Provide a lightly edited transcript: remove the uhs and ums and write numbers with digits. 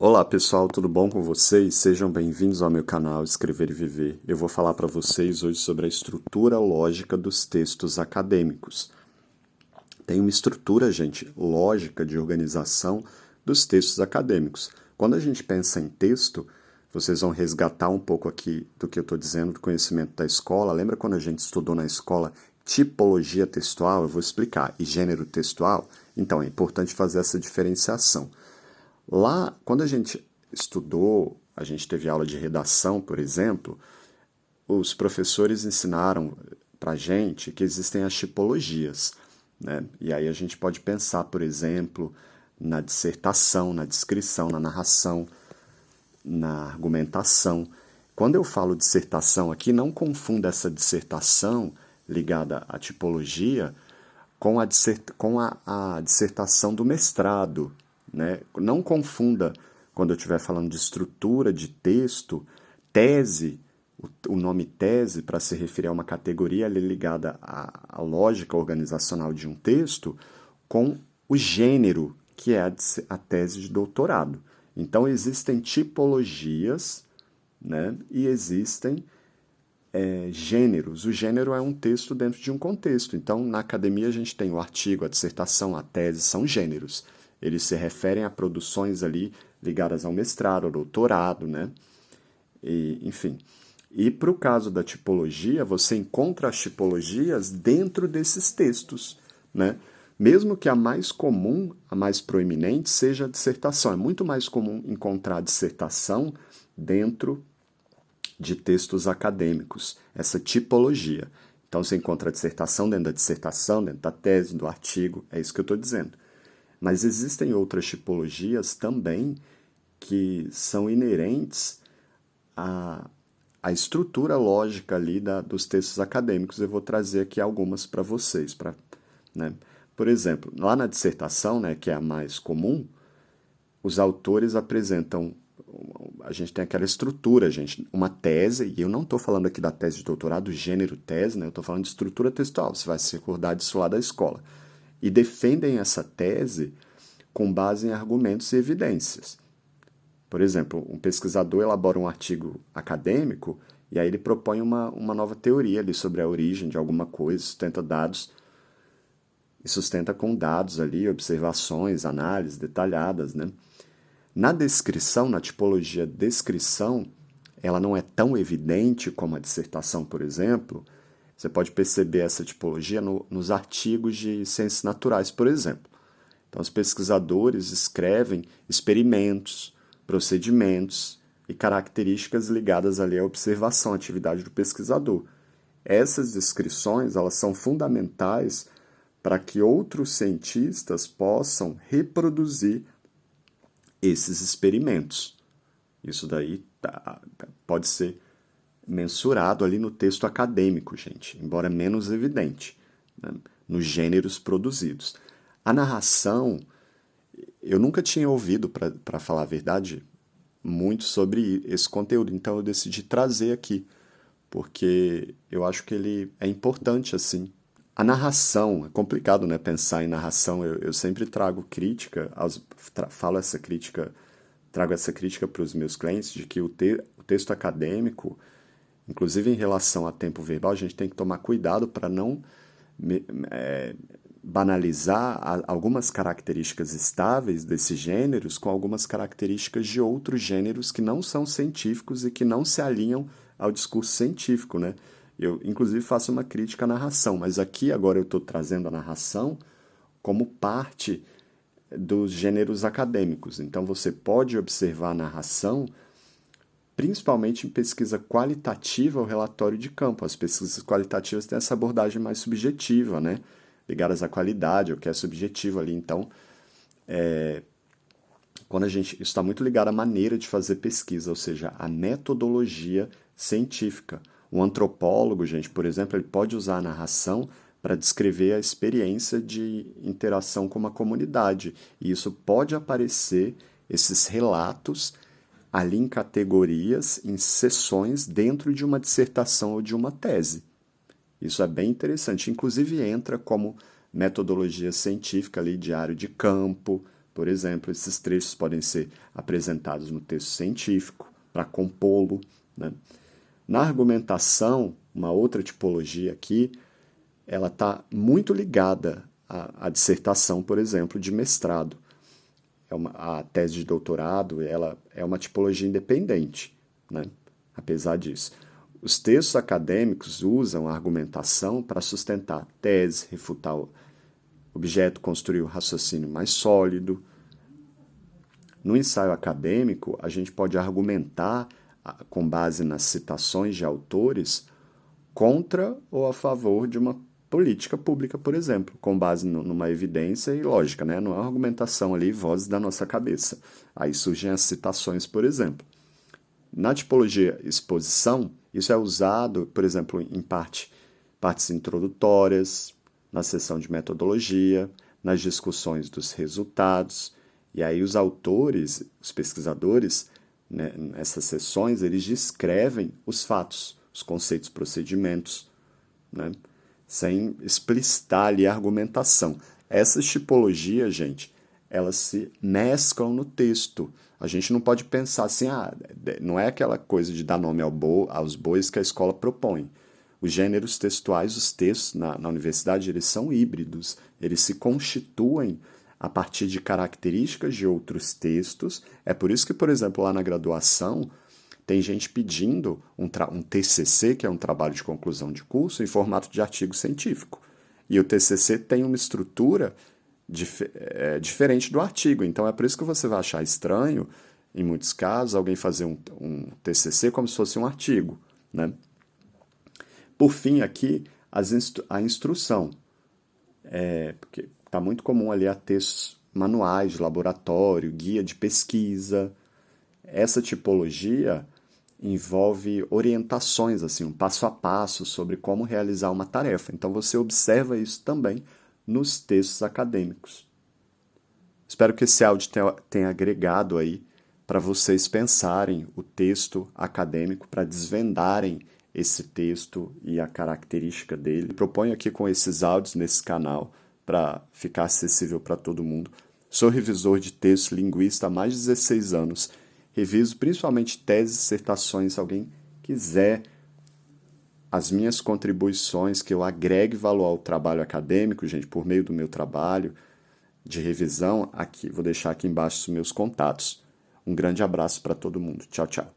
Olá pessoal, tudo bom com vocês? Sejam bem-vindos ao meu canal Escrever e Viver. Eu vou falar para vocês hoje sobre a estrutura lógica dos textos acadêmicos. Tem uma estrutura, gente, lógica de organização dos textos acadêmicos. Quando a gente pensa em texto, vocês vão resgatar um pouco aqui do que eu estou dizendo, do conhecimento da escola. Lembra quando a gente estudou na escola tipologia textual? Eu vou explicar. E gênero textual? Então, é importante fazer essa diferenciação. Lá, quando a gente estudou, a gente teve aula de redação, por exemplo, os professores ensinaram para a gente que existem as tipologias, né? E aí a gente pode pensar, por exemplo, na dissertação, na descrição, na narração, na argumentação. Quando eu falo dissertação aqui, não confunda essa dissertação ligada à tipologia com a dissertação do mestrado, né? Não confunda, quando eu estiver falando de estrutura de texto, tese, o nome tese, para se referir a uma categoria ali ligada à lógica organizacional de um texto, com o gênero, que é a tese de doutorado. Então, existem tipologias, né? E existem gêneros. O gênero é um texto dentro de um contexto. Então, na academia, a gente tem o artigo, a dissertação, a tese, são gêneros. Eles se referem a produções ali ligadas ao mestrado, ao doutorado, né? Enfim. E para o caso da tipologia, você encontra as tipologias dentro desses textos, né? Mesmo que a mais comum, a mais proeminente, seja a dissertação. É muito mais comum encontrar a dissertação dentro de textos acadêmicos, essa tipologia. Então você encontra a dissertação dentro da dissertação, dentro da tese, do artigo, é isso que eu estou dizendo. Mas existem outras tipologias também que são inerentes à estrutura lógica ali dos textos acadêmicos. Eu vou trazer aqui algumas para vocês. Né? Por exemplo, lá na dissertação, né, que é a mais comum, os autores apresentam. A gente tem aquela estrutura, gente, uma tese, e eu não estou falando aqui da tese de doutorado, gênero tese, né? Eu estou falando de estrutura textual, você vai se recordar disso lá da escola. E defendem essa tese com base em argumentos e evidências. Por exemplo, um pesquisador elabora um artigo acadêmico e aí ele propõe uma nova teoria ali sobre a origem de alguma coisa, sustenta dados e sustenta com dados ali, observações, análises detalhadas, né? Na descrição, na tipologia descrição, ela não é tão evidente como a dissertação, por exemplo. Você pode perceber essa tipologia nos artigos de ciências naturais, por exemplo. Então, os pesquisadores escrevem experimentos, procedimentos e características ligadas ali à observação, à atividade do pesquisador. Essas descrições, elas são fundamentais para que outros cientistas possam reproduzir esses experimentos. Isso daí pode ser mensurado ali no texto acadêmico, gente, embora menos evidente, né, nos gêneros produzidos. A narração, eu nunca tinha ouvido, para falar a verdade, muito sobre esse conteúdo, então eu decidi trazer aqui, porque eu acho que ele é importante, assim. A narração, é complicado, né, pensar em narração, eu sempre trago crítica, falo essa crítica, trago essa crítica para os meus clientes, de que o texto acadêmico, inclusive em relação a tempo verbal, a gente tem que tomar cuidado para não banalizar algumas características estáveis desses gêneros com algumas características de outros gêneros que não são científicos e que não se alinham ao discurso científico, né? Eu, inclusive, faço uma crítica à narração, mas aqui agora eu estou trazendo a narração como parte dos gêneros acadêmicos. Então, você pode observar a narração principalmente em pesquisa qualitativa ou relatório de campo. As pesquisas qualitativas têm essa abordagem mais subjetiva, né? Ligadas à qualidade, o que é subjetivo ali. Então, isso está muito ligado à maneira de fazer pesquisa, ou seja, à metodologia científica. Um antropólogo, gente, por exemplo, ele pode usar a narração para descrever a experiência de interação com uma comunidade. E isso pode aparecer, esses relatos, ali em categorias, em seções, dentro de uma dissertação ou de uma tese. Isso é bem interessante. Inclusive entra como metodologia científica ali, diário de campo, Por exemplo, esses trechos podem ser apresentados no texto científico para compô-lo, né? Na argumentação, uma outra tipologia aqui, ela está muito ligada à dissertação, por exemplo, de mestrado. A tese de doutorado, ela é uma tipologia independente, né? Apesar disso. Os textos acadêmicos usam a argumentação para sustentar a tese, refutar o objeto, construir o raciocínio mais sólido. No ensaio acadêmico, a gente pode argumentar, com base nas citações de autores, contra ou a favor de uma política pública, por exemplo, com base numa evidência e lógica, né? Não é uma argumentação ali, vozes da nossa cabeça. Aí surgem as citações, por exemplo. Na tipologia exposição, isso é usado, por exemplo, em partes introdutórias, na seção de metodologia, nas discussões dos resultados. E aí os autores, os pesquisadores, né, nessas sessões, eles descrevem os fatos, os conceitos, procedimentos, né, sem explicitar ali a argumentação. Essas tipologias, gente, elas se mesclam no texto. A gente não pode pensar assim, não é aquela coisa de dar nome aos bois que a escola propõe. Os gêneros textuais, os textos na universidade, eles são híbridos, eles se constituem a partir de características de outros textos. É por isso que, por exemplo, lá na graduação, tem gente pedindo um TCC, que é um trabalho de conclusão de curso, em formato de artigo científico. E o TCC tem uma estrutura diferente do artigo. Então, é por isso que você vai achar estranho, em muitos casos, alguém fazer um TCC como se fosse um artigo, né? Por fim, aqui, a instrução. Porque está muito comum ali a textos manuais de laboratório, guia de pesquisa. Essa tipologia envolve orientações, assim, um passo a passo sobre como realizar uma tarefa. Então você observa isso também nos textos acadêmicos. Espero que esse áudio tenha agregado aí para vocês pensarem o texto acadêmico, para desvendarem esse texto e a característica dele. Proponho aqui com esses áudios nesse canal para ficar acessível para todo mundo. Sou revisor de texto linguista há mais de 16 anos. Reviso principalmente teses e dissertações. Se alguém quiser as minhas contribuições, que eu agregue valor ao trabalho acadêmico, gente, por meio do meu trabalho de revisão, aqui vou deixar aqui embaixo os meus contatos. Um grande abraço para todo mundo. Tchau, tchau.